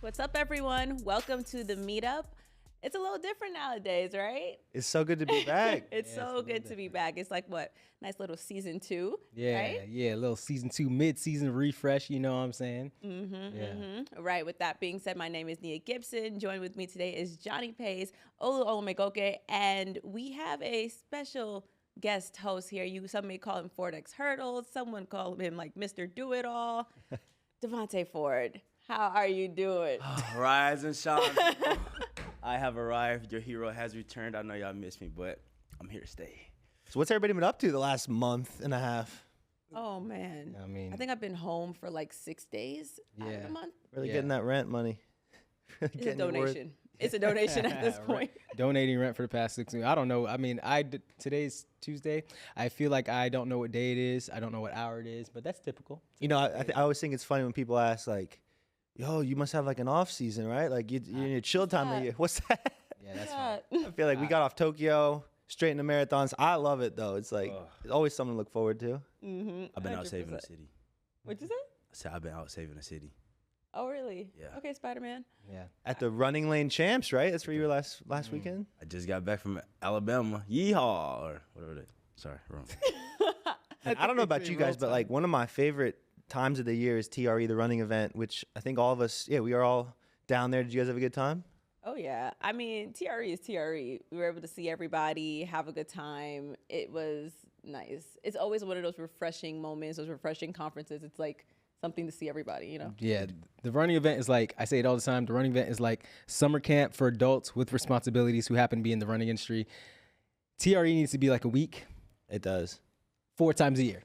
What's up, everyone? Welcome to the meetup. It's a little different nowadays, right? It's so good to be back. It's so good to be back. It's like what? Nice little season 2. Yeah, right? yeah, a little season 2, mid-season refresh, you know what I'm saying? Right. With that being said, my name is Nia Gibson. Joined with me today is Johnny Pays, Olu Olamigoke, and we have a special guest host here. Some may call him Ford X Hurdles. Someone call him like Mr. Do It All. DeVontae Ford. How are you doing? Rise and shine. I have arrived. Your hero has returned. I know y'all missed me, but I'm here to stay. So what's everybody been up to the last month and a half? Oh, man. I think I've been home for like 6 days out of the month. Really getting that rent money. Really It's a donation. It's a donation at this point. Donating rent for the past 6 weeks. I don't know. I mean, today's Tuesday. I feel like I don't know what day it is. I don't know what hour it is, but that's typical. You know, I always think it's funny when people ask, like, yo, you must have like an off season, right? Like you're in your chill time of year. What's that? Yeah, that's fine. I feel like we got off Tokyo, straight into marathons. I love it though. It's like it's always something to look forward to. I've been out saving the city. What'd you say? I said I've been out saving the city. Oh, really? Yeah. Okay, Spider-Man. Yeah. At the Running Lane Champs, right? That's where you were last weekend. I just got back from Alabama. Yeehaw, or whatever it is. Sorry, wrong. I don't know about you guys, but like one of my favorite times of the year is TRE, the running event, which I think all of us, we are all down there. Did you guys have a good time? Oh, yeah. I mean, TRE is TRE. We were able to see everybody, have a good time. It was nice. It's always one of those refreshing moments, those refreshing conferences. It's like something to see everybody, you know? Yeah, the running event is like, I say it all the time, the running event is like summer camp for adults with responsibilities who happen to be in the running industry. TRE needs to be like a week. It does. 4 times a year.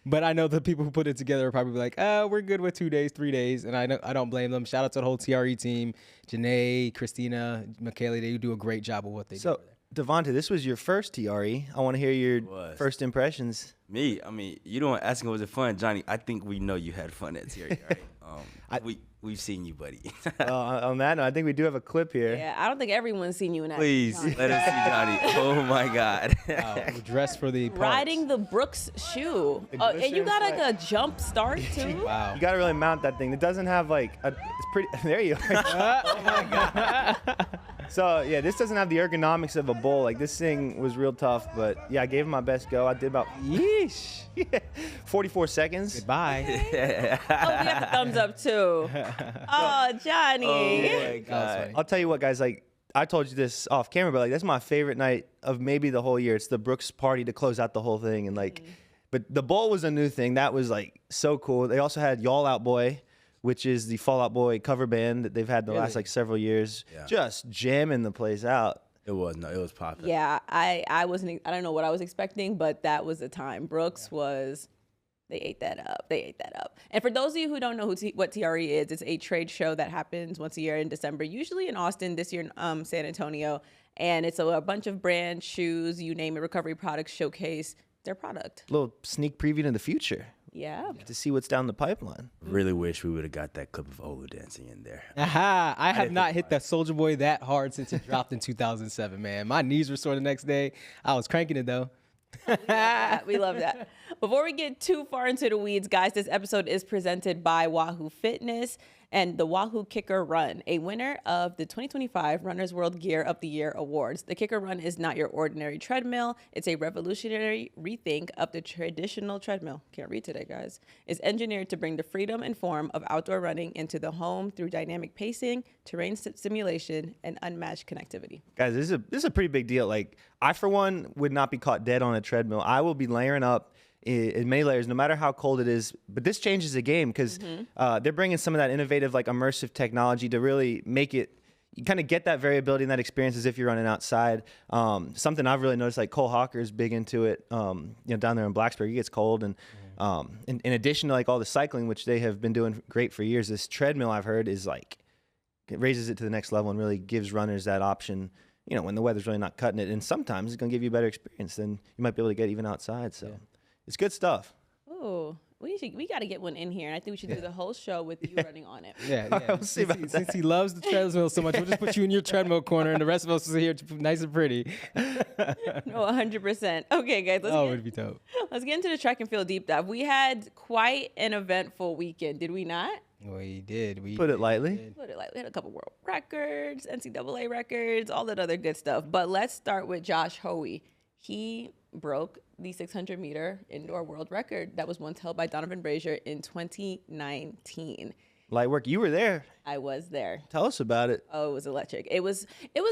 But I know the people who put it together are probably like, we're good with 2 days, 3 days. And I don't blame them. Shout out to the whole TRE team. Janae, Christina, Michaela, they do a great job of what they do over there. Devonte, this was your first TRE. I want to hear your first impressions. Me, I mean, you don't ask was it fun, Johnny? I think we know you had fun at TRE, right? We've seen you, buddy. On that note, I think we do have a clip here. Yeah, I don't think everyone's seen you in that. Please, let us see Johnny. Oh, my God. We're dressed for the parts. Riding the Brooks shoe. And you got like a jump start, too? Wow. You got to really mount that thing. It doesn't have like it's pretty. There you are. Oh, my God. So, yeah, this doesn't have the ergonomics of a bull. Like, this thing was real tough. But, yeah, I gave it my best go. I did about 44 seconds. Goodbye. Oh, we got the thumbs up, too. Oh, Johnny. Oh, my God. I'll tell you what, guys, like, I told you this off camera, but, like, that's my favorite night of maybe the whole year. It's the Brooks party to close out the whole thing. And, like, but the bowl was a new thing. That was, like, so cool. They also had Y'all Out Boy, which is the Fall Out Boy cover band that they've had the last, like, several years. Yeah. Just jamming the place out. It was popular. Yeah, I don't know what I was expecting, but that was the time. Brooks was... They ate that up. And for those of you who don't know what TRE is, it's a trade show that happens once a year in December, usually in Austin, this year in San Antonio. And it's a bunch of brands, shoes, you name it, recovery products showcase their product. A little sneak preview into the future. Yeah. To see what's down the pipeline. Really wish we would have got that clip of Olu dancing in there. Aha! I have not hit that Soulja Boy that hard since it dropped in 2007, man. My knees were sore the next day. I was cranking it, though. We love that. Before we get too far into the weeds, guys, this episode is presented by Wahoo Fitness and the Wahoo Kicker Run, a winner of the 2025 Runner's World Gear of the Year Awards. The Kicker Run is not your ordinary treadmill. It's a revolutionary rethink of the traditional treadmill. Can't read today, guys. It's engineered to bring the freedom and form of outdoor running into the home through dynamic pacing, terrain simulation, and unmatched connectivity. Guys, this is a pretty big deal. Like, I, for one, would not be caught dead on a treadmill. I will be layering up in many layers, no matter how cold it is. But this changes the game because they're bringing some of that innovative, like, immersive technology to really make it, you kind of get that variability and that experience as if you're running outside. Something I've really noticed, like Cole Hawker is big into it, down there in Blacksburg. It gets cold. And in addition to, like, all the cycling, which they have been doing great for years, this treadmill, I've heard, is like, it raises it to the next level and really gives runners that option, when the weather's really not cutting it. And sometimes it's going to give you a better experience than you might be able to get even outside. So it's good stuff. Ooh, we got to get one in here. And I think we should do the whole show with you running on it. Yeah. Since he loves the treadmill so much, we'll just put you in your treadmill corner, and the rest of us are here nice and pretty. No, 100%. Okay, guys, it'd be dope. Let's get into the track and field deep dive. We had quite an eventful weekend, did we not? We did. We Put it lightly. Put it like we had a couple world records, NCAA records, all that other good stuff. But let's start with Josh Hoey. He broke the 600-meter indoor world record that was once held by Donovan Brazier in 2019. Light work. You were there. I was there. Tell us about it. Oh, it was electric. It was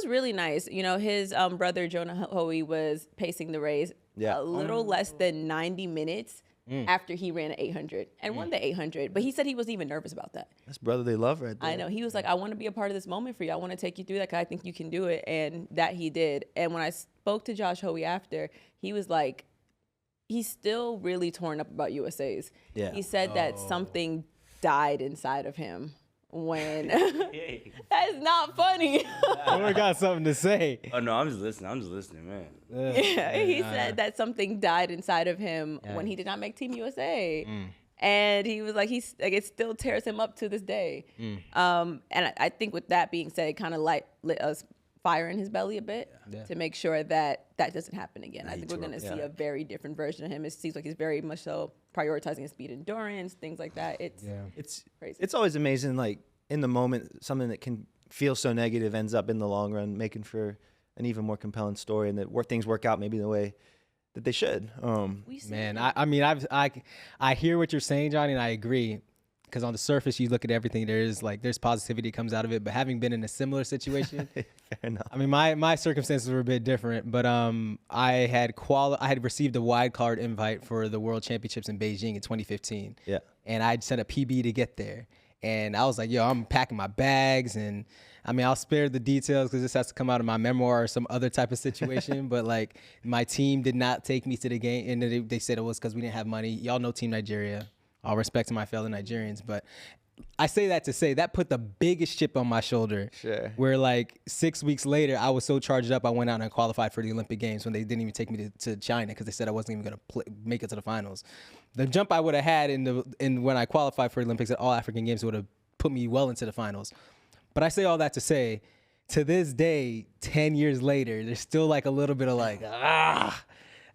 really nice. You know, his brother Jonah Hoey was pacing the race a little less than 90 minutes after he ran an 800 and won the 800. But he said he wasn't even nervous about that. That's brotherly love right there. I know. He was like, I want to be a part of this moment for you. I want to take you through that because I think you can do it. And that he did. And when I spoke to Josh Hoey after, he was like, he's still really torn up about USA's. Yeah. He said that something died inside of him when that is not funny. I got something to say. Oh no, I'm just listening, man. Yeah, he said that something died inside of him when he did not make Team USA. And he was like, it still tears him up to this day. And I think with that being said, it kind of lit us fire in his belly a bit to make sure that doesn't happen again. I think we're going to see a very different version of him. It seems like he's very much so prioritizing his speed endurance, things like that. It's crazy. It's always amazing, like in the moment, something that can feel so negative ends up in the long run making for an even more compelling story, and that where things work out maybe the way that they should. Man, I hear what you're saying, Johnny, and I agree. Because on the surface, you look at everything, there's positivity comes out of it. But having been in a similar situation, Fair enough. I mean, my circumstances were a bit different. But I had received a wild card invite for the World Championships in Beijing in 2015. Yeah. And I'd set a PB to get there. And I was like, yo, I'm packing my bags. And I mean, I'll spare the details because this has to come out of my memoir or some other type of situation. But like, my team did not take me to the game. And they said it was because we didn't have money. Y'all know Team Nigeria. All respect to my fellow Nigerians, but I say that to say that put the biggest chip on my shoulder. Sure. Where like 6 weeks later, I was so charged up, I went out and qualified for the Olympic Games when they didn't even take me to China because they said I wasn't even going to make it to the finals. The jump I would have had in when I qualified for the Olympics at All African Games would have put me well into the finals. But I say all that to say, to this day, 10 years later, there's still like a little bit of like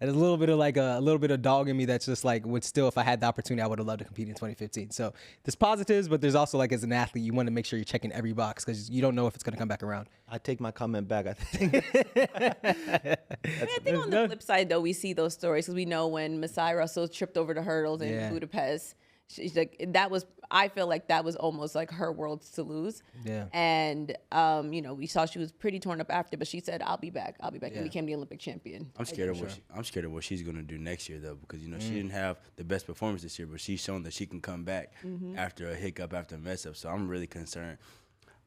and a little bit of dog in me that's just like would still, if I had the opportunity, I would have loved to compete in 2015. So there's positives, but there's also like as an athlete, you want to make sure you're checking every box because you don't know if it's going to come back around. I take my comment back. I think. I think on the flip side, though, we see those stories because we know when Masai Russell tripped over the hurdles in Budapest. She's like, I feel like that was almost like her world to lose. Yeah. And, we saw she was pretty torn up after, but she said, I'll be back, and became the Olympic champion. I'm scared of what she's going to do next year, though, because, she didn't have the best performance this year, but she's shown that she can come back after a hiccup, after a mess up. So I'm really concerned.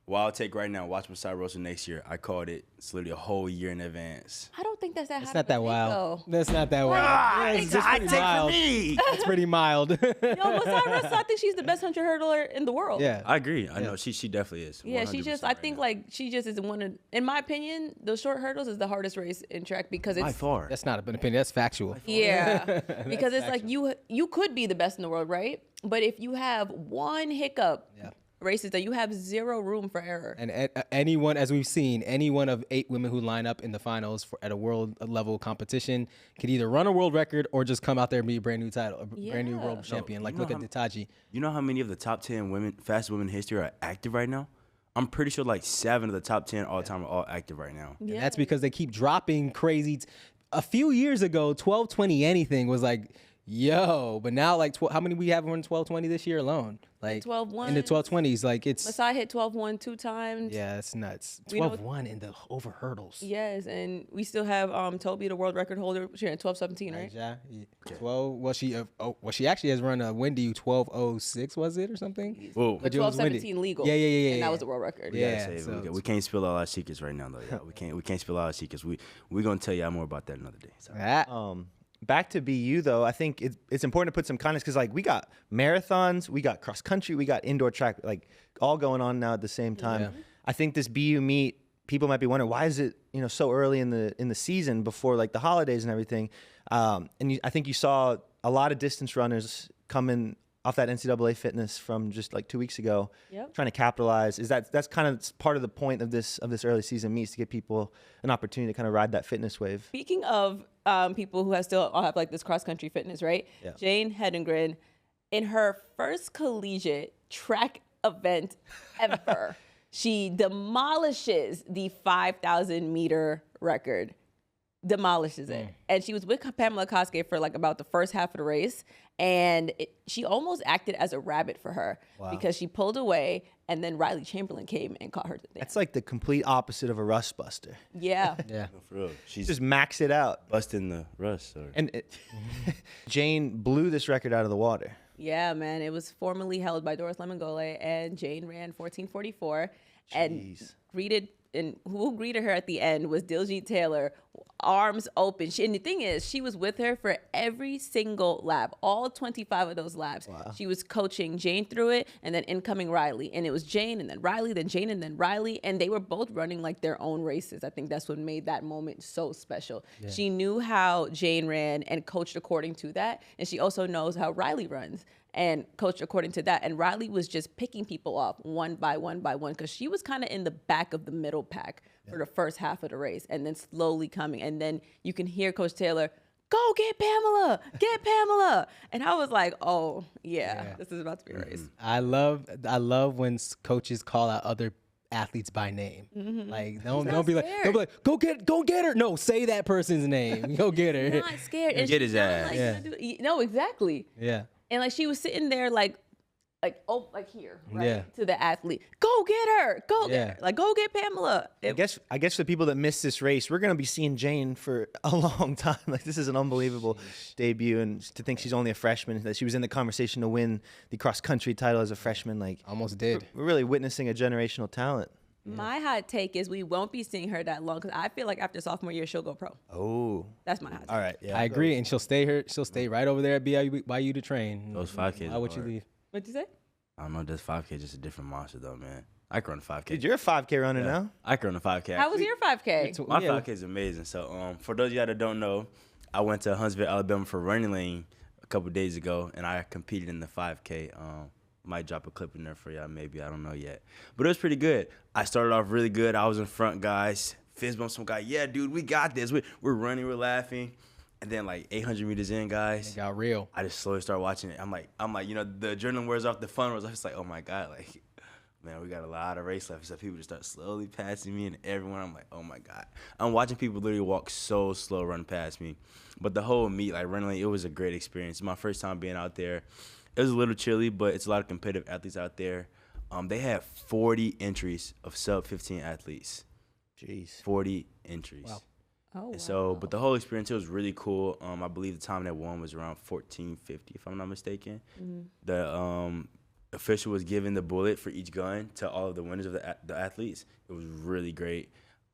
Wild take right now, watch Masai Russell next year. I called it. It's literally a whole year in advance. I don't think that's that. It's not that wild. That's not that wild. It's a hot take for me. That's pretty mild. Masai Russell, I think she's the best 100 hurdler in the world. Yeah, I agree. I know she definitely is. Yeah, I think she just is one of, in my opinion, the short hurdles is the hardest race in track because it's by far. That's not an opinion. That's factual. Yeah, because it's like you could be the best in the world, right? But if you have one hiccup. Yeah. Races that you have zero room for error. And anyone, as we've seen, any one of 8 women who line up in the finals at a world level competition could either run a world record or just come out there and be a brand new title, brand new world champion. Like look at Ditaji. You know how many of the top 10 fastest women in history are active right now? I'm pretty sure like 7 of the top 10 all time are all active right now. Yeah. And that's because they keep dropping crazy. A few years ago, 12:20 anything was like, yo, but now like how many we have run 12:20 this year alone? Like 12:1 in the 12:20s, like it's. Masai hit 12:1 2 times. Yeah, it's nuts. 12:1 in the over hurdles. Yes, and we still have Toby, the world record holder. She ran 12:17, right? Yeah. 12. Well, she actually has run a windy 12:06, was it or something? Whoa. But 12:17 legal. Yeah. And that was the world record. We can't spill all our secrets right now, though. Yeah, we can't spill all our secrets. We're gonna tell y'all more about that another day. So. Back to BU, though, I think it's important to put some context because, like, we got marathons, we got cross country, we got indoor track, like, all going on now at the same time. Yeah. I think this BU meet, people might be wondering, why is it, so early in the season before, like, the holidays and everything? I think you saw a lot of distance runners coming off that NCAA fitness from just, like, 2 weeks ago, trying to capitalize. That's kind of part of the point of this early season meets to give people an opportunity to kind of ride that fitness wave. Speaking of people who still have like this cross country fitness, right? Yeah. Jane Hedengren In her first collegiate track event ever, she demolishes the 5,000 meter record. Demolishes it. And she was with Pamela Koskei for like about the first half of the race. And she almost acted as a rabbit for her because she pulled away and then Riley Chamberlain came and caught her. That's like the complete opposite of a rust buster. Yeah. Yeah. No, for real. She's Just max it out. busting the rust. And Jane blew this record out of the water. Yeah, man. It was formerly held by Doris Lemon-Gole, and Jane ran 14:44. And who greeted her at the end was Diljit Taylor, arms open. And the thing is, she was with her for every single lap, all 25 of those laps. Wow. She was coaching Jane through it, and then incoming Riley. And it was Jane, and then Riley, then Jane, and then Riley. And they were both running like their own races. I think that's what made that moment so special. Yeah. She knew how Jane ran and coached according to that. And she also knows how Riley runs and coached according to that. And Riley was just picking people off one by one because she was kind of in the back of the middle pack for the first half of the race and then slowly coming. And then you can hear Coach Taylor, go get Pamela. And I was like, oh, yeah. This is about to be a race. I love when coaches call out other athletes by name. Like don't be like go get her. No, say that person's name. Go get her. He's not scared. And get his ass. No, exactly. Yeah. And like she was sitting there like here, right? To the athlete. Go get her. Go get her. Like, go get Pamela. I guess for people that missed this race, we're going to be seeing Jane for a long time. Like, this is an unbelievable debut. And to think she's only a freshman, that she was in the conversation to win the cross-country title as a freshman. Like, almost did. We're really witnessing a generational talent. My hot take is we won't be seeing her that long because I feel like after sophomore year, she'll go pro. Oh. That's my hot take. All right. Yeah. I agree. And she'll stay right over there at BYU to train. Those 5Ks. Why would you leave? What'd you say? I don't know. This 5K is just a different monster, though, man. I can run a 5K. Dude, you're a 5K runner now. I can run a 5K. How was your 5K? My 5K is amazing. So, for those of y'all that don't know, I went to Huntsville, Alabama for Running Lane a couple days ago, and I competed in the 5K. Might drop a clip in there for y'all, maybe. I don't know yet. But it was pretty good. I started off really good. I was in front, guys. Fist bump some guy. Yeah, dude, we got this. We're running, we're laughing. And then, like, 800 meters in, guys. It got real. I just slowly started watching it. I'm like, the adrenaline wears off, the fun wears off. It's like, oh, my God, like, man, we got a lot of race left. So people just start slowly passing me and everyone. I'm like, oh, my God. I'm watching people literally walk so slow, run past me. But the whole meet, like, running, it was a great experience. My first time being out there. It was a little chilly, but it's a lot of competitive athletes out there. They had 40 entries of sub-15 athletes. Jeez. 40 entries. Wow. Oh, wow. So, but the whole experience, it was really cool. I believe the time that won was around 14:50, if I'm not mistaken. Mm-hmm. The official was giving the bullet for each gun to all of the winners of the athletes. It was really great.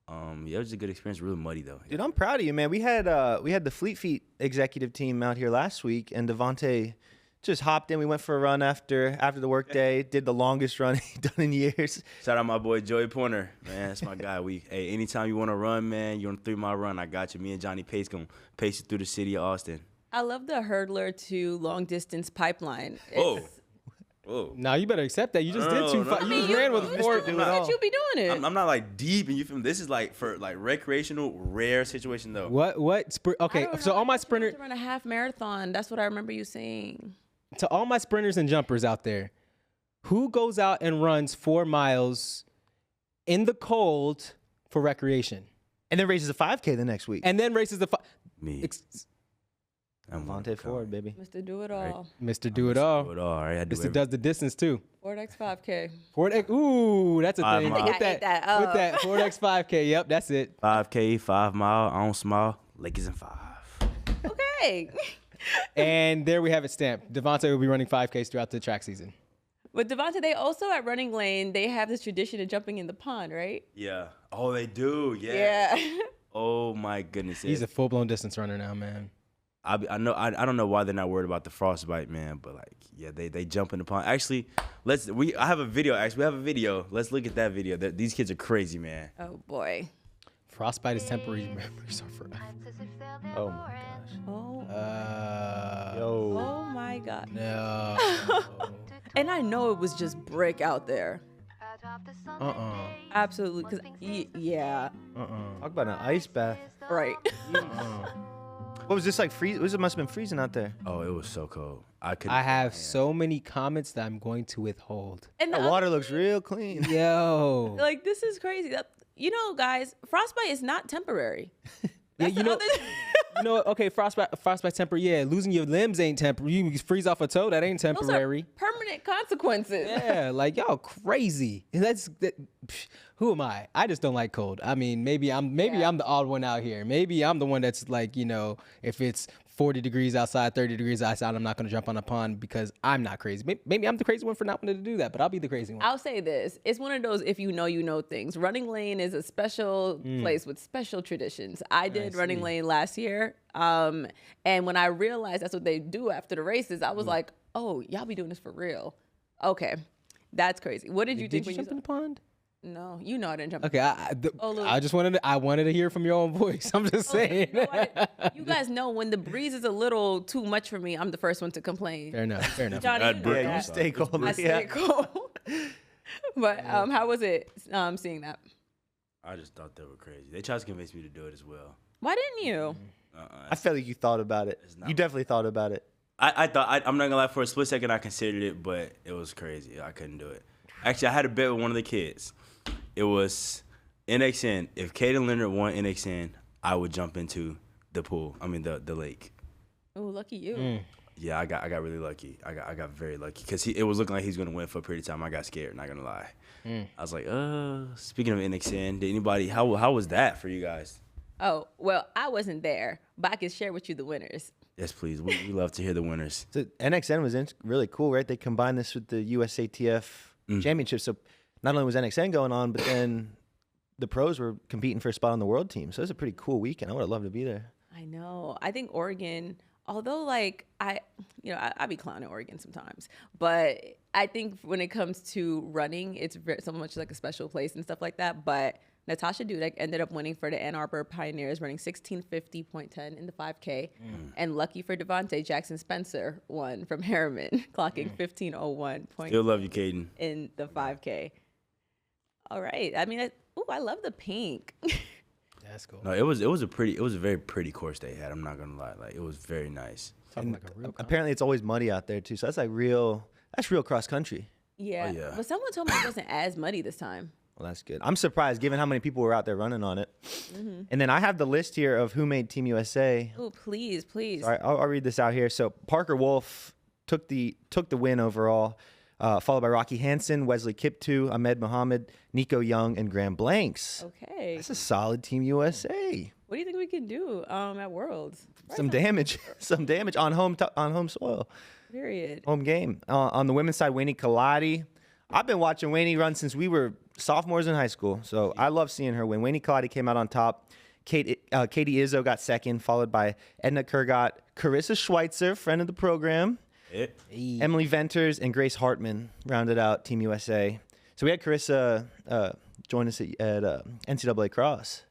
It was a good experience. Really muddy though. Dude, I'm proud of you, man. We had the Fleet Feet executive team out here last week, and Devonte just hopped in. We went for a run after the work day. Did the longest run he's done in years. Shout out my boy Joey Pointer, man. That's my guy. Hey, anytime you want to run, man, you want a 3-mile run, I got you. Me and Johnny Pace gonna pace you through the city of Austin. I love the hurdler to long distance pipeline. Whoa. Now you better accept that. You just did 2 5. You just ran with 4. Look at you be doing it. I'm not like deep, and you feel me? This is like for like recreational, rare situation though. Okay, so all my sprinters run a half marathon. That's what I remember you saying. To all my sprinters and jumpers out there, who goes out and runs 4 miles in the cold for recreation? And then races a 5K the next week. And then races the Me. DeVontae Ford, baby. Mr. Do It All. Right. Mr. Do It All. Right. Mr. Does the distance too. Ford X 5K. Ford X. Ooh, that's a thing. I ate that. With that Ford X 5K. Yep, that's it. 5K, 5 mile. I don't smile. Lakers in 5. Okay. And there we have it stamped. Devonte will be running 5Ks throughout the track season. But Devonte, they also at Running Lane, they have this tradition of jumping in the pond, right? Yeah. Oh, they do. Yeah. Oh my goodness. He's a full-blown distance runner now, man. I don't know why they're not worried about the frostbite, man. But like, yeah, they jump in the pond. Actually, I have a video. Actually, we have a video. Let's look at that video. These kids are crazy, man. Oh boy. Frostbite is temporary. Memories are forever. Oh my gosh. Oh my God. No. And I know it was just brick out there. Absolutely. Cause yeah. Talk about an ice bath. Right. What was this like? Freeze? It must have been freezing out there. Oh, it was so cold. I have so many comments that I'm going to withhold. And The water looks real clean. Yo. like, this is crazy. You know, guys, frostbite is not temporary. Yeah, you know, okay, frostbite temporary. Yeah, losing your limbs ain't temporary. You freeze off a toe, that ain't Those are temporary. permanent consequences. Yeah, like y'all crazy. Who am I? I just don't like cold. I mean, maybe I'm the odd one out here. Maybe I'm the one that's like, you know, if it's 40 degrees outside, 30 degrees outside, I'm not going to jump on a pond because I'm not crazy. Maybe I'm the crazy one for not wanting to do that, but I'll be the crazy one. I'll say this. It's one of those if you know things. Running lane is a special place with special traditions. I did running lane last year. And when I realized that's what they do after the races, I was like, oh, y'all be doing this for real. Okay. That's crazy. What did you think when jump in the pond? No, you know I didn't jump. Okay, I just wanted to hear from your own voice. I'm just saying. No, you guys know when the breeze is a little too much for me, I'm the first one to complain. Fair enough. Johnny, you know Yeah, you that. stay cold. I stay cold. But how was it seeing that? I just thought they were crazy. They tried to convince me to do it as well. Why didn't you? I felt like you thought about it. You definitely thought about it. I thought, I'm not gonna lie, for a split second I considered it, but it was crazy. I couldn't do it. Actually, I had a bet with one of the kids. It was NXN. If Caden Leonard won NXN, I would jump into the pool. I mean the lake. Oh, lucky you. Yeah, I got really lucky. I got very lucky because it was looking like he was gonna win for a period of time. I got scared. Not gonna lie. I was like, speaking of NXN, did anybody? How was that for you guys? Oh, well, I wasn't there, but I can share with you the winners. Yes, please. We love to hear the winners. So NXN was really cool, right? They combined this with the USATF championship. So not only was NXN going on, but then the pros were competing for a spot on the world team. So it was a pretty cool weekend. I would have loved to be there. I know. I think Oregon, although like I be clowning Oregon sometimes, but I think when it comes to running, it's so much like a special place and stuff like that. But Natasha Dudek ended up winning for the Ann Arbor Pioneers, running 16:50.10 in the 5K. And lucky for Devonte, Jackson Spencer won from Harriman, clocking 15:01. Still love you, Caden. In the 5K. All right. I mean, I love the pink. That's cool. No, it was a very pretty course they had. I'm not gonna lie, like it was very nice. Talking like a real Apparently, it's always muddy out there too. So that's like real cross country. Yeah. Oh, yeah. But someone told me it wasn't as muddy this time. Well, that's good. I'm surprised given how many people were out there running on it. And then I have the list here of who made Team USA. Oh, please. All right, I'll read this out here. So Parker Wolf took the win overall, followed by Rocky Hansen, Wesley Kiptoo, Ahmed Mohammed, Nico Young, and Graham Blanks. Okay. That's a solid Team USA. What do you think we can do at Worlds? Some damage on home soil. Period. Home game. On the women's side, Wayne Kaladi. I've been watching Wayne run since we were sophomores in high school, so I love seeing her win. Wayne Kaladi came out on top. Katie Izzo got second, followed by Edna Kurgat, Carissa Schweitzer, friend of the program, Emily Venters, and Grace Hartman rounded out Team USA. So we had Carissa join us at NCAA Cross,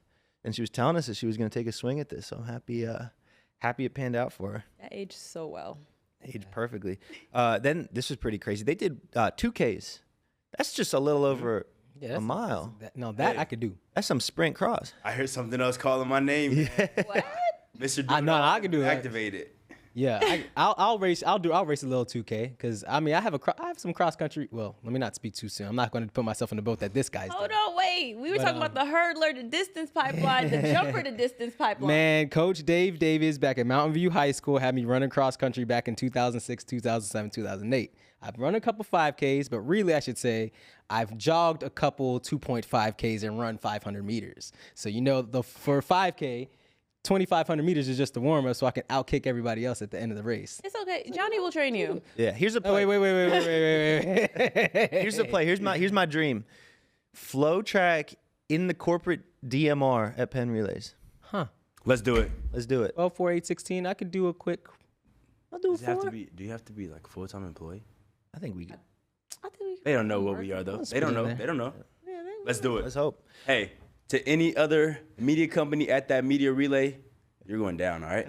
and she was telling us that she was going to take a swing at this. So I'm happy it panned out for her. That aged so well. Aged perfectly. Then this was pretty crazy. They did 2Ks. That's just a little over a mile. I could do. That's some sprint cross. I heard something else calling my name. What? Mr. I can do that. Activate it. Yeah, I'll race. I'll race a little 2K because I mean I have some cross country. Well, let me not speak too soon. I'm not going to put myself in the boat that this guy's. Hold on, wait. We were talking about the hurdler, the distance pipeline, the jumper, the distance pipeline. Man, Coach Dave Davis back at Mountain View High School had me running cross country back in 2006, 2007, 2008. I've run a couple 5Ks, but really I should say I've jogged a couple 2.5Ks and run 500 meters. So for 5K. 2,500 meters is just the warm-up, so I can outkick everybody else at the end of the race. It's okay. Johnny will train you. Yeah, here's a play. Oh, wait. Here's the play. Here's my dream. FloTrack in the corporate DMR at Penn Relays. Huh. Let's do it. Let's do it. 12, 4, 8, 16. I could do a quick. I'll do a Does it have 4. do you have to be like a full-time employee? I think we could. I think we They don't know what we are though. They don't know. there. They don't know. Yeah, Let's do it. Let's hope. Hey, to any other media company at that media relay, you're going down, all right?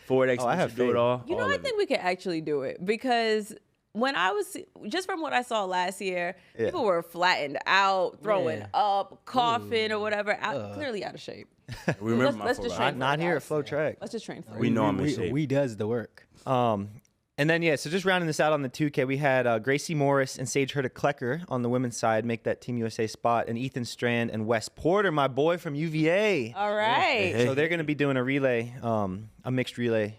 Forward X, I have do faith. it all. You know, all I of think it. we could actually do it because when I was just from what I saw last year, people were flattened out, throwing up, coughing or whatever, clearly out of shape. We remember let's just train. Not here at FloTrack. Let's just train for We it. know I'm in shape. We does the work. And then, so just rounding this out on the 2K, we had Gracie Morris and Sage Herta-Klecker on the women's side make that Team USA spot, and Ethan Strand and Wes Porter, my boy from UVA. All right. So they're going to be doing a relay, a mixed relay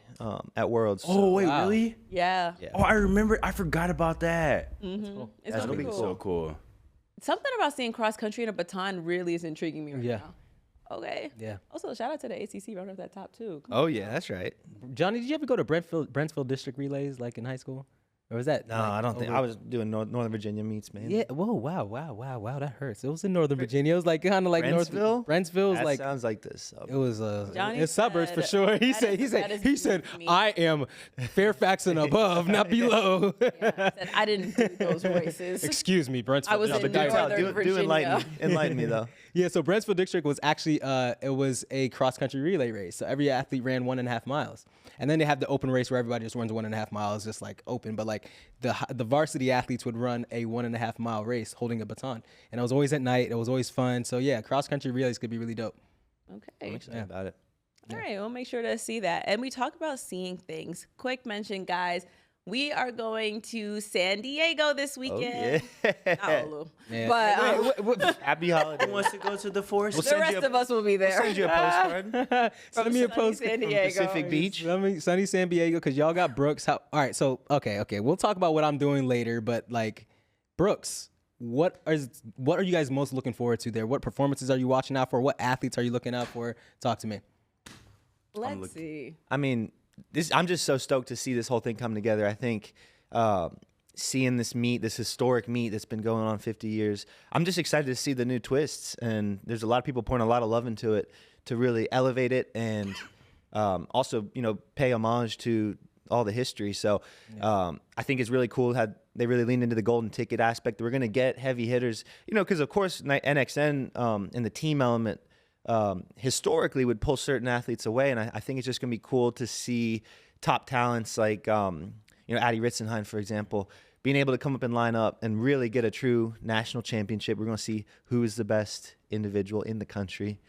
at Worlds. Oh, wait, really? Yeah. Oh, I remember. I forgot about that. Mm-hmm. It's That's gonna be gonna be cool. So cool. Something about seeing cross country and a baton really is intriguing me right now. Okay. Yeah. Also, shout out to the ACC running up that top too. Oh, yeah, that's right. Johnny, did you ever go to Brentsville District relays like in high school? Or was that? No, like, I don't think. over- I was doing Northern Virginia meets, man. Yeah. Whoa. Wow. That hurts. It was in Northern Virginia. It was like kind of like Brentsville? Brentsville was That like. sounds like this. It was Johnny it's suburbs for said sure. He that is said me. I am Fairfax and above, not below. I said I didn't do those races. Excuse me, Brentsville. I was No, in but guys- Northern Virginia. Enlighten me, though. Yeah, so Brentsville District was actually it was a cross country relay race. So every athlete ran 1.5 miles, and then they have the open race where everybody just runs 1.5 miles, just like open. But like the varsity athletes would run a 1.5 mile race holding a baton, and it was always at night. It was always fun. So yeah, cross country relays could be really dope. Okay. I'm excited about it. All right, we'll make sure to see that. And we talk about seeing things. Quick mention, guys. We are going to San Diego this weekend. yeah. Not Olu. Yeah. But Happy holidays. Who wants to go to the forest? the rest of us will be there. Send you a postcard. Send me a sunny post San from Diego. Pacific Beach. Sunny San Diego, because y'all got Brooks. All right, so okay, we'll talk about what I'm doing later. But like, Brooks, what are you guys most looking forward to there? What performances are you watching out for? What athletes are you looking out for? Talk to me. Let's see. I mean, I'm just so stoked to see this whole thing come together. I think seeing this historic meet that's been going on 50 years, I'm just excited to see the new twists. And there's a lot of people pouring a lot of love into it to really elevate it and also, pay homage to all the history. So I think it's really cool how they really leaned into the golden ticket aspect. We're going to get heavy hitters, because of course NXN and the team element historically would pull certain athletes away. And I think it's just going to be cool to see top talents like, Addie Ritzenheim, for example, being able to come up and line up and really get a true national championship. We're going to see who is the best individual in the country.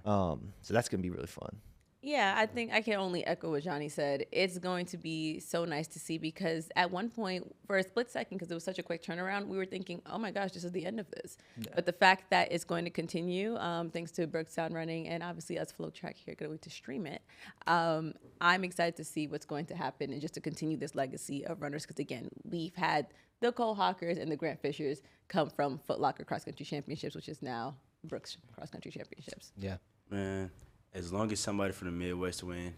So that's going to be really fun. Yeah, I think I can only echo what Johnny said. It's going to be so nice to see because at one point, for a split second, because it was such a quick turnaround, we were thinking, oh my gosh, this is the end of this. Yeah. But the fact that it's going to continue, thanks to Bergstown Running and obviously us FloTrack here going to stream it, I'm excited to see what's going to happen and just to continue this legacy of runners. Because again, we've had the Cole Hawkers and the Grant Fishers come from Foot Locker Cross Country Championships, which is now Brooks Cross Country Championships. Yeah. Man. As long as somebody from the Midwest win,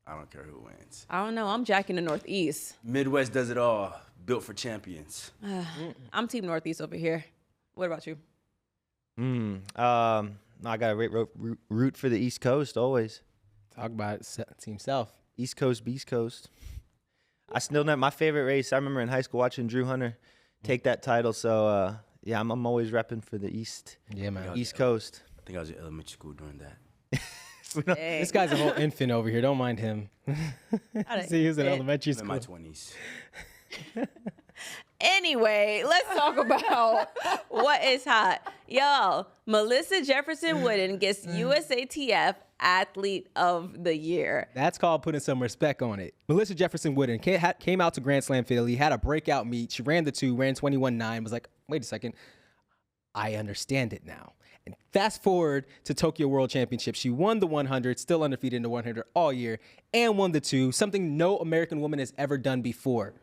I don't care who wins. I don't know. I'm jacking the Northeast. Midwest does it all. Built for champions. I'm Team Northeast over here. What about you? I got to root for the East Coast always. Talk about it, Team South. East Coast, Beast Coast. I still know my favorite race. I remember in high school watching Drew Hunter take that title. So, I'm always repping for the East. Yeah, man. East Coast. I think I was in elementary school doing that. This guy's a whole infant over here. Don't mind him. See, he was in elementary I'm school. in my 20s. Anyway, let's talk about what is hot. Yo, Melissa Jefferson Wooden gets USATF Athlete of the Year. That's called putting some respect on it. Melissa Jefferson Wooden came out to Grand Slam Philly, had a breakout meet. She ran the 2, ran 21.9, was like, wait a second. I understand it now. And fast forward to Tokyo World Championship. She won the 100, still undefeated in the 100 all year, and won the 2, something no American woman has ever done before.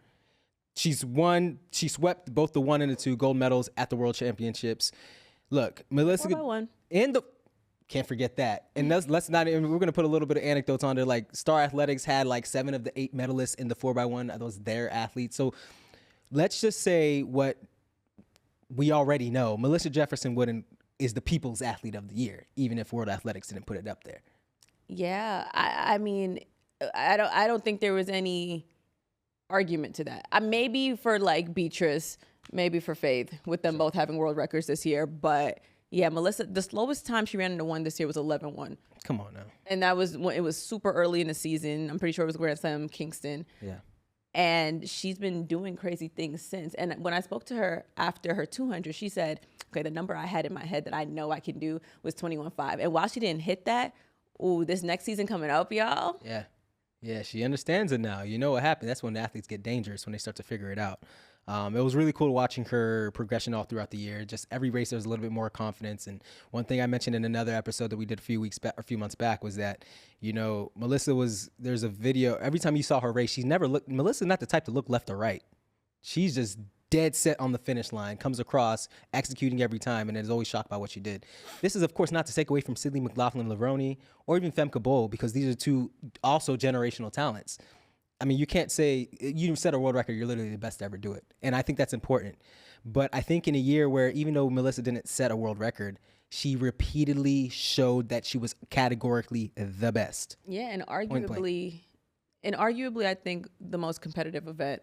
She swept both the 1 and the 2 gold medals at the World Championships. Look, Melissa 4x1. and can't forget that. And let's not even, we're going to put a little bit of anecdotes on there. Like Star Athletics had like 7 of the 8 medalists in the 4x1. That was their athletes. So let's just say what we already know. Melissa Jefferson Wooden is the People's Athlete of the Year, even if World Athletics didn't put it up there. Yeah, I mean, I don't think there was any argument to that. Maybe for like Beatrice, maybe for Faith, with them both having world records this year. But yeah, Melissa, the slowest time she ran into 1 this year was 11:1. Come on now. And that was when it was super early in the season. I'm pretty sure it was Grand Slam Kingston. Yeah. And she's been doing crazy things since. And when I spoke to her after her 200, she said, okay, the number I had in my head that I know I can do was 21.5. And while she didn't hit that, this next season coming up, y'all. Yeah. Yeah, she understands it now. You know what happened? That's when the athletes get dangerous, when they start to figure it out. It was really cool watching her progression all throughout the year. Just every race, there was a little bit more confidence. And one thing I mentioned in another episode that we did a few months back was that, there's a video, every time you saw her race, Melissa's not the type to look left or right. She's just dead set on the finish line, comes across, executing every time, and is always shocked by what she did. This is, of course, not to take away from Sidney McLaughlin-Levrone or even Femke Bol, because these are two also generational talents. I mean, you can't say you set a world record, you're literally the best to ever do it. And I think that's important. But I think in a year where even though Melissa didn't set a world record, she repeatedly showed that she was categorically the best. Yeah, and arguably, I think the most competitive event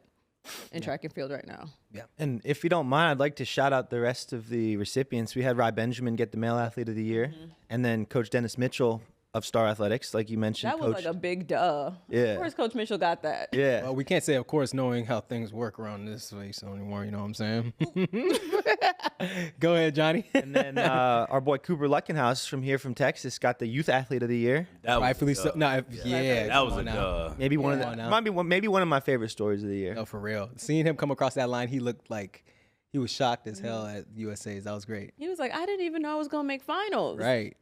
in track and field right now. Yeah. And if you don't mind, I'd like to shout out the rest of the recipients. We had Rai Benjamin get the Male Athlete of the Year, and then Coach Dennis Mitchell of Star Athletics, like you mentioned. That was like a big duh. Yeah. Of course, Coach Mitchell got that. Yeah. Well, we can't say, of course, knowing how things work around this place anymore. You know what I'm saying? Go ahead, Johnny. And then our boy Cooper Luckenhouse from Texas got the Youth Athlete of the Year. That was Rightfully so. No, yeah, that was a duh. Maybe maybe one of my favorite stories of the year. No, for real. Seeing him come across that line, he looked like he was shocked as hell at USA's. That was great. He was like, I didn't even know I was going to make finals. Right.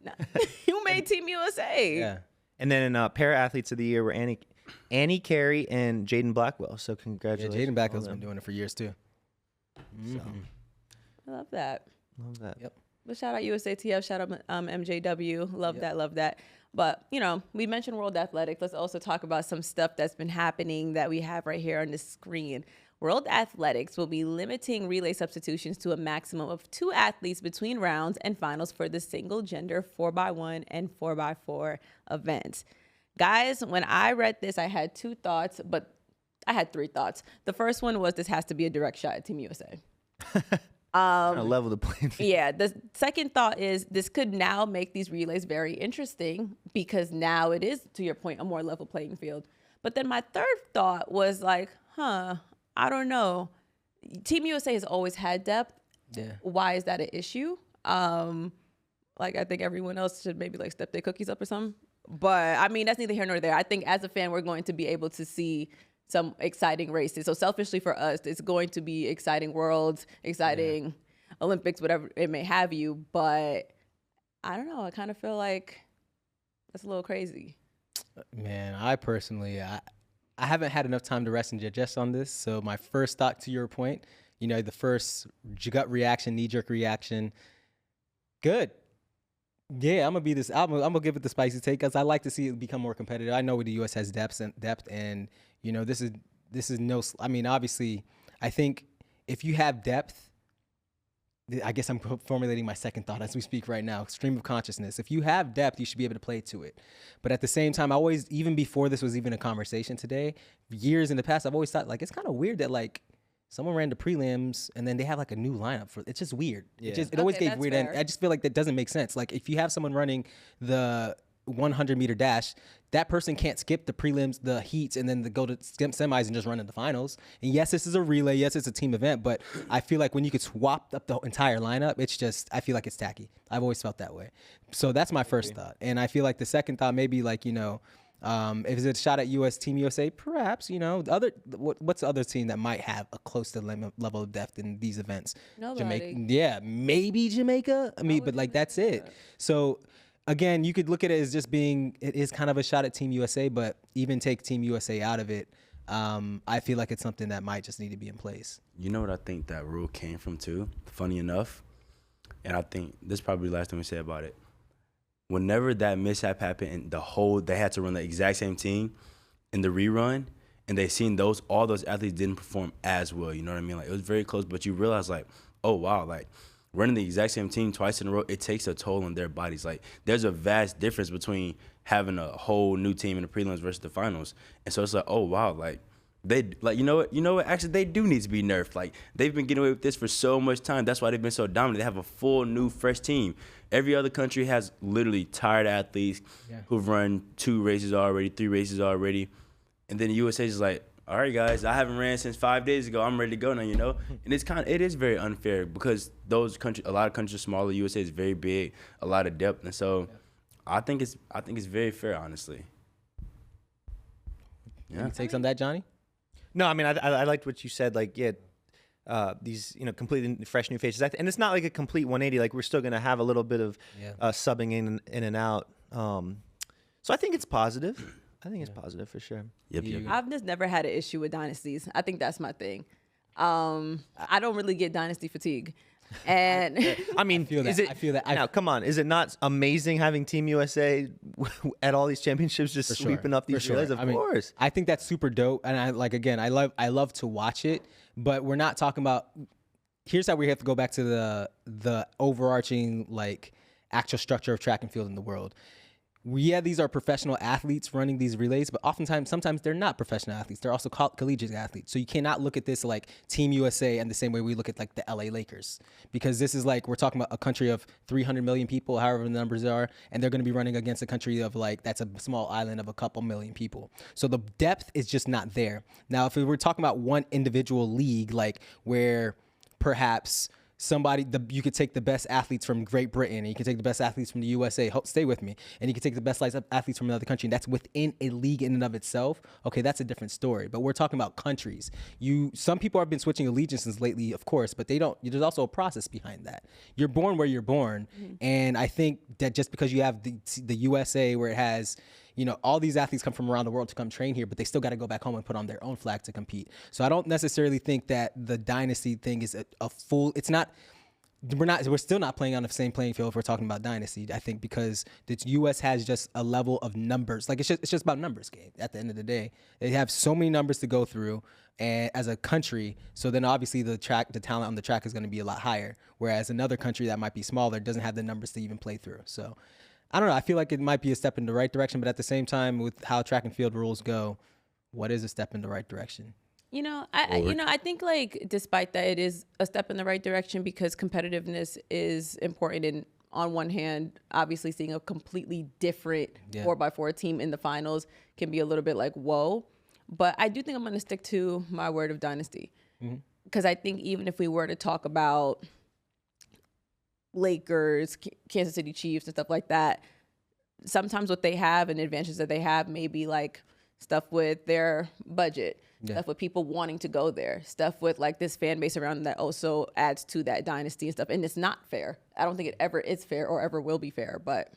You made Team USA. Yeah. And then Para Athletes of the Year were Annie Carey and Jaden Blackwell. So Yeah, congratulations. Jaden Blackwell's been doing it for years too. So, I love that. love that. Yep. But shout out USATF, shout out MJW. Love that. But, we mentioned World Athletics. Let's also talk about some stuff that's been happening that we have right here on the screen. World Athletics will be limiting relay substitutions to a maximum of 2 athletes between rounds and finals for the single gender 4x1 and 4x4 events. Guys, when I read this, I had 2 thoughts, but I had 3 thoughts. The first one was this has to be a direct shot at Team USA. Level the playing field. Yeah. The second thought is this could now make these relays very interesting because now it is, to your point, a more level playing field. But then my third thought was like, I don't know. Team USA has always had depth. Yeah. Why is that an issue? I think everyone else should maybe step their cookies up or something. But I mean, that's neither here nor there. I think as a fan, we're going to be able to see some exciting races. So selfishly for us, it's going to be exciting worlds, exciting Olympics, whatever it may have you. But I don't know. I kind of feel like that's a little crazy. Man, I personally, I haven't had enough time to rest and digest on this. So my first thought to your point, the first gut reaction, knee-jerk reaction, good. Yeah, I'm gonna give it the spicy take because I like to see it become more competitive. I know the U.S. has depth, and this is no. I mean, obviously, I think if you have depth, I guess I'm formulating my second thought as we speak right now. Stream of consciousness. If you have depth, you should be able to play to it. But at the same time, even before this was even a conversation today, years in the past, I've always thought it's kind of weird that someone ran the prelims and then they have a new lineup for. It's just weird. Yeah. It always gave weird. Fair. And I just feel like that doesn't make sense. If you have someone running the 100-meter dash, that person can't skip the prelims, the heats, and then go to semis and just run in the finals. And yes, this is a relay. Yes, it's a team event. But I feel like when you could swap up the entire lineup, I feel like it's tacky. I've always felt that way. So that's my first thought. And I feel like the second thought maybe if it's a shot at Team USA, perhaps, what's the other team that might have a close to level of depth in these events? Nobody. Maybe Jamaica. I mean, but that's it. So again, you could look at it as just being, it is kind of a shot at Team USA, but even take Team USA out of it, I feel like it's something that might just need to be in place. You know what I think that rule came from too, funny enough, and I think this is probably the last thing we say about it. Whenever that mishap happened and they had to run the exact same team in the rerun, and they seen all those athletes didn't perform as well. You know what I mean? It was very close, but you realize oh wow, running the exact same team twice in a row, it takes a toll on their bodies. There's a vast difference between having a whole new team in the prelims versus the finals. And so it's oh wow, they you know what? Actually, they do need to be nerfed. They've been getting away with this for so much time. That's why they've been so dominant. They have a full new fresh team. Every other country has literally tired athletes who've run 2 races already, 3 races already, and then the USA is all all right, guys, I haven't ran since 5 days ago. I'm ready to go now, And it is very unfair because a lot of countries are smaller. USA is very big, a lot of depth, and so I think it's very fair, honestly. Yeah. Any takes on that, Johnny? No, I mean, I liked what you said. Like, these completely fresh new faces, and it's not like a complete 180. Like, we're still gonna have a little bit of subbing in and out. So I think it's positive. I think it's positive for sure. Yep. I've just never had an issue with dynasties. I think that's my thing. I don't really get dynasty fatigue. And I mean, I feel that. Now, come on. Is it not amazing having Team USA at all these championships just sweeping up these relays? Of course. I think that's super dope. And I love to watch it, but we're not talking about, here's how we have to go back to the overarching, like, actual structure of track and field in the world. These are professional athletes running these relays, but sometimes they're not professional athletes. They're also collegiate athletes. So you cannot look at this like Team USA and the same way we look at like the LA Lakers, because this is like, we're talking about a country of 300 million people, however the numbers are, and they're going to be running against a country of like, that's a small island of a couple million people. So the depth is just not there. Now, if we were talking about one individual league, like where perhaps you could take the best athletes from Great Britain, and you can take the best athletes from the USA, stay with me, and you can take the best athletes from another country, and that's within a league in and of itself. Okay, that's a different story. But we're talking about countries. Some people have been switching allegiances lately, of course, but there's also a process behind that. You're born where you're born, and I think that just because you have the USA where it has, all these athletes come from around the world to come train here, but they still got to go back home and put on their own flag to compete. So I don't necessarily think that the dynasty thing is it's not, we're still not playing on the same playing field if we're talking about dynasty. I think because the U.S. has just a level of numbers. Like, it's just about numbers game at the end of the day. They have so many numbers to go through, and as a country, so then obviously the talent on the track is going to be a lot higher, whereas another country that might be smaller doesn't have the numbers to even play through. So I don't know. I feel like it might be a step in the right direction, but at the same time, with how track and field rules go, what is a step in the right direction? I think, like, despite that, it is a step in the right direction because competitiveness is important. And on one hand, obviously seeing a completely different 4x4 team in the finals can be a little bit like, whoa. But I do think I'm going to stick to my word of dynasty, because I think even if we were to talk about Lakers, Kansas City Chiefs, and stuff like that, sometimes what they have and advantages that they have may be like stuff with their budget, stuff with people wanting to go there, stuff with like this fan base around them that also adds to that dynasty and stuff. And it's not fair. I don't think it ever is fair or ever will be fair, but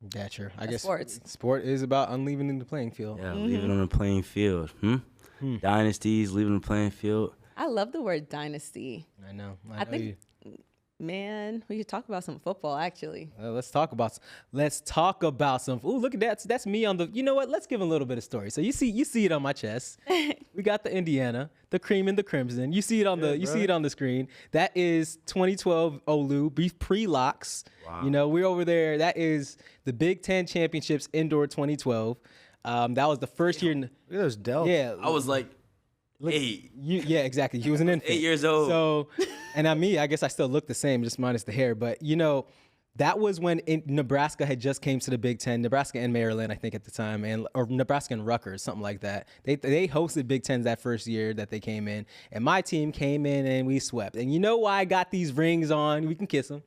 Gotcha. I guess sports. Sport is about unleavening the playing field. Yeah, leaving on the playing field. Dynasties, leaving the playing field. I love the word dynasty. I know. I think, man, we should talk about some football, actually. Let's talk about some. Ooh, look at that. That's me on the. You know what? Let's give a little bit of story. So you see it on my chest. We got the Indiana, the cream and the crimson. You see it on see it on the screen. That is 2012 Olu pre-locks. Wow. We're over there. That is the Big Ten championships indoor 2012. That was the first year. Look at those delts. Yeah, I was like 8. Yeah, exactly. He was an infant. 8 years old. So, and I guess I still look the same, just minus the hair. But that was when Nebraska had just came to the Big Ten. Nebraska and Maryland, I think at the time, or Nebraska and Rutgers, something like that. They hosted Big Tens that first year that they came in, and my team came in and we swept. And you know why I got these rings on? We can kiss them.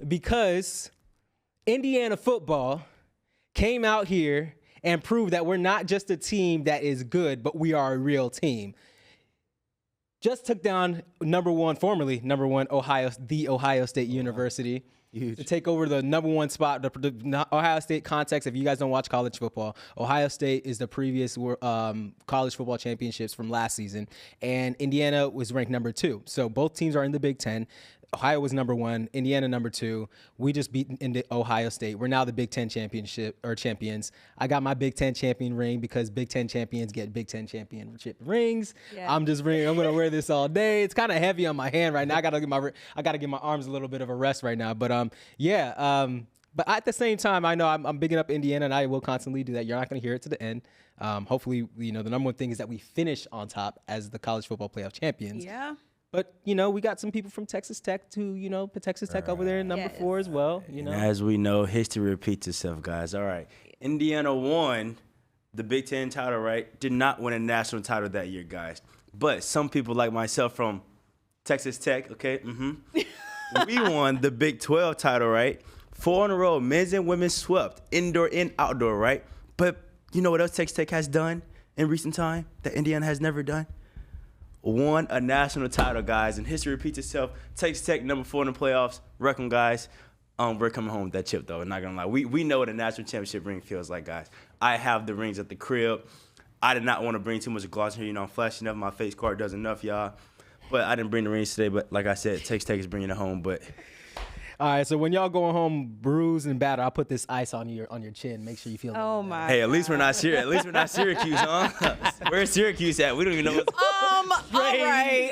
Because Indiana football came out here and proved that we're not just a team that is good, but we are a real team. Just took down formerly number one, Ohio State University. Huge. To take over the number one spot, the Ohio State context. If you guys don't watch college football, Ohio State is the previous college football championships from last season, and Indiana was ranked number 2. So both teams are in the Big Ten. Ohio was number 1, Indiana number 2. We just beat Ohio State. We're now the Big Ten champions. I got my Big Ten champion ring because Big Ten champions get Big Ten championship rings. Yeah. I'm gonna wear this all day. It's kind of heavy on my hand right now. I gotta give my arms a little bit of a rest right now. But but at the same time, I know I'm bigging up Indiana, and I will constantly do that. You're not gonna hear it to the end. Hopefully, the number one thing is that we finish on top as the college football playoff champions. Yeah. But, we got some people from Texas Tech to, put Texas Tech over there in number 4 as well. And as we know, history repeats itself, guys. All right. Indiana won the Big Ten title, right, did not win a national title that year, guys. But some people like myself from Texas Tech, okay, we won the Big 12 title, right? 4 in a row, men's and women's swept, indoor and outdoor, right? But you know what else Texas Tech has done in recent time that Indiana has never done? Won a national title, guys, and history repeats itself. Texas Tech, number 4 in the playoffs. Reckon, guys. We're coming home with that chip, though. Not gonna lie, we know what a national championship ring feels like, guys. I have the rings at the crib. I did not want to bring too much gloss here. You know, I'm flashing up. My face card does enough, y'all. But I didn't bring the rings today. But like I said, Texas Tech is bringing it home. But All right, so when y'all going home bruised and battered, I'll put this ice on your chin. Make sure you feel. Oh my. hey, at least we're not Syracuse. At least we're not Syracuse, huh? Where's Syracuse at? We don't even know. All right.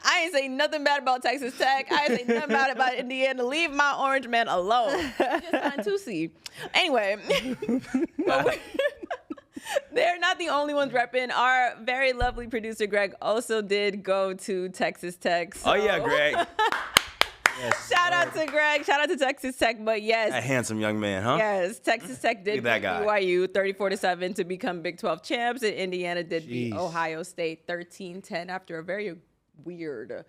I ain't say nothing bad about Texas Tech. I ain't say nothing bad about Indiana. Leave my orange man alone. Just signed 2C. Anyway. They're not the only ones repping. Our very lovely producer, Greg, also did go to Texas Tech. So. Oh, yeah, Greg. Yes. Shout out to Greg. Shout out to Texas Tech. But yes. That handsome young man, huh? Yes, Texas Tech did Look at beat that guy. BYU 34-7 to become Big 12 champs, and Indiana did beat Jeez. Ohio State 13-10 after a very weird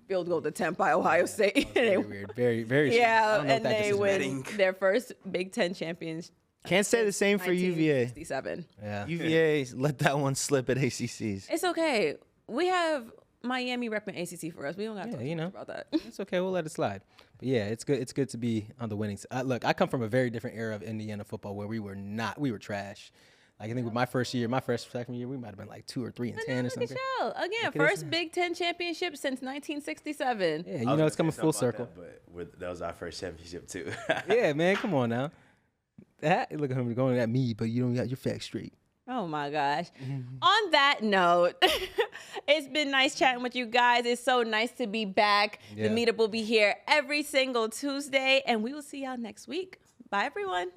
field goal attempt by Ohio State. Very weird. Very, very. strange. I Yeah, don't know if and that they just is win betting. their first Big 10 championship. Can't say the same for UVA. 1967. Yeah. UVA let that one slip at ACCs. It's okay. We have Miami repping ACC for us. We don't have to talk you know. about that. It's okay. We'll let it slide. But yeah, it's good. It's good to be on the winning side. Look, I come from a very different era of Indiana football where we were trash. Like I think with my freshman year, we might have been like 2 or 3 and 10 or Look at something. y'all. Again, Look at first this. Big 10 championship since 1967. Yeah, you know it's coming full circle. That was our first championship, too. Yeah, man, come on now. Look at him going at me, but you don't got your facts straight. Oh my gosh. On that note, it's been nice chatting with you guys. It's so nice to be back. Yeah. The meetup will be here every single Tuesday, and we will see y'all next week. Bye, everyone.